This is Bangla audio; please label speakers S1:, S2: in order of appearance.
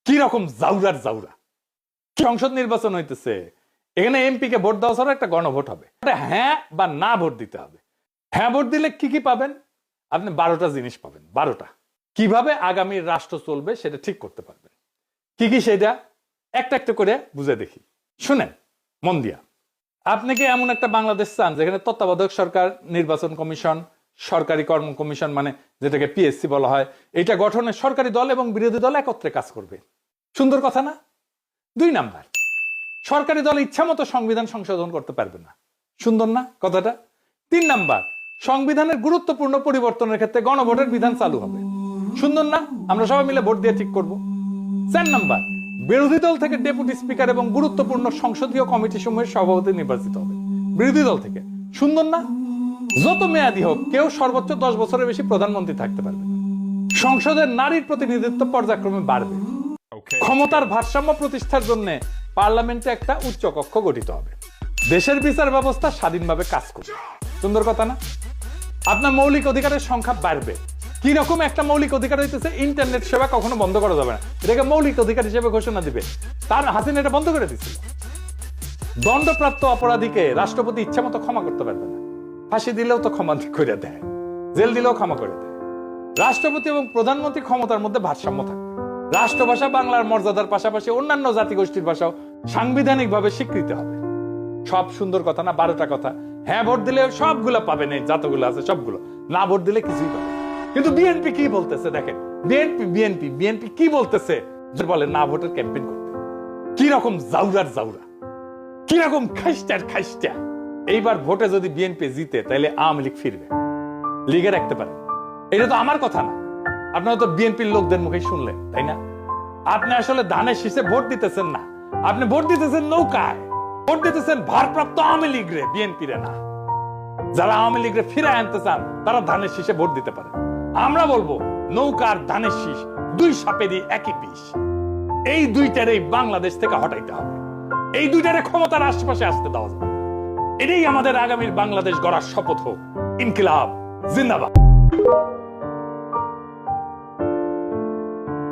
S1: কি রকম জাউরার জাউরা। সংসদ নির্বাচন হইতেছে, এখানে এমপি কে ভোট দেওয়া ছাড়া একটা গণভোট হবে, হ্যাঁ বা না ভোট দিতে হবে। হ্যাঁ ভোট দিলে কি কি পাবেন? আপনি 12টা জিনিস পাবেন। 12টা কিভাবে আগামী রাষ্ট্র চলবে সেটা ঠিক করতে পারবেন। কি কি সেটা একটা একটা করে বুঝে দেখি, শুনেন মন দিয়া। আপনি কি এমন একটা বাংলাদেশ চান যেখানে তত্ত্বাবধায়ক সরকার, নির্বাচন কমিশন, সরকারি কর্ম কমিশন মানে যেটাকে পিএসসি বলা হয়, এটা গঠনে সরকারি দল এবং বিরোধী দল একত্রে কাজ করবে? সুন্দর কথা না? 2 নাম্বার, সরকারি দল ইচ্ছা মতো সংবিধান সংশোধন করতে পারবে না। সুন্দর না কথাটা? 3 নাম্বার, সংবিধানের গুরুত্বপূর্ণ পরিবর্তনের ক্ষেত্রে গণভোটের বিধান চালু হবে। সুন্দর না? আমরা সবাই মিলে ভোট দিয়ে ঠিক করব। 4 নাম্বার, বিরোধী দল থেকে ডেপুটি স্পিকার এবং গুরুত্বপূর্ণ সংসদীয় কমিটি সমূহের সভাপতি নির্বাচিত হবে বিরোধী দল থেকে। সুন্দর না? যত মেয়াদী হোক কেউ সর্বোচ্চ 10 বছরের বেশি প্রধানমন্ত্রী থাকতে পারবে না। সংসদের নারীর প্রতিনিধিত্ব পর্যায়ক্রমে বাড়বে। ক্ষমতার ভারসাম্য প্রতিষ্ঠার জন্য পার্লামেন্টে একটা উচ্চ কক্ষ গঠিত হবে। দেশের বিচার ব্যবস্থা স্বাধীনভাবে কাজ করবে। সুন্দর কথা না? আপনার মৌলিক অধিকারের সংখ্যা বাড়বে। কি রকম একটা মৌলিক অধিকার হইতেছে, ইন্টারনেট সেবা কখনো বন্ধ করা যাবে না, এটাকে মৌলিক অধিকার হিসেবে ঘোষণা দিবে। তার হাসিনা এটা বন্ধ করে দিচ্ছিল। দণ্ডপ্রাপ্ত অপরাধীকে রাষ্ট্রপতি ইচ্ছা মতো ক্ষমা করতে পারবে না। ফাঁসি দিলেও তো ক্ষমা করে দেয়, জেল দিলেও ক্ষমা করে দেয়। রাষ্ট্রপতি এবং প্রধানমন্ত্রী ক্ষমতার মধ্যে ভারসাম্য থাকবে। রাষ্ট্রভাষা বাংলার মর্যাদার পাশাপাশি অন্যান্য জাতিগোষ্ঠীর ভাষাও সাংবিধানিক ভাবে স্বীকৃতি হবে। সব সুন্দর কথা না? 12টা কথা। হ্যাঁ ভোট দিলে সবগুলো পাবেন, এই যতগুলো আছে সবগুলো। না ভোট দিলে কিছুই পাবে। কিন্তু বিএনপি কি বলতেছে দেখেন, বিএনপি কি বলতেছে, বলে না ভোটের ক্যাম্পেইন করতে। কি রকম জাউরার জাউরা, কি রকম খাইস্টা। এইবার ভোটে যদি বিএনপি জিতে তাহলে আওয়ামী লীগ ফিরবে, লিগে রাখতে পারে। এটা তো আমার কথা না, আপনারা তো বিএনপির লোকদের মুখে শুনলেন, তাই না? আপনি আসলে ধানের শীষে ভোট দিতেছেন না, আপনি ভোট দিতেছেন নৌকায়, ভোট দিতেছেন ভারপ্রাপ্ত আওয়ামী লীগ রে, বিএনপি রে না। যারা আওয়ামী লীগ রে ফিরে আনতে চান তারা ধানের শীষে ভোট দিতে পারে। আমরা বলবো নৌকার ধানের শীষ 2 সাপেরই একই বিষ। এই দুইটারে বাংলাদেশ থেকে হটাইতে হবে, এই দুইটারে ক্ষমতার আশেপাশে আসতে দেওয়া যাবে। এটাই আমাদের আগামীর বাংলাদেশ গড়ার শপথ হোক। ইনকিলাব জিন্দাবাদ।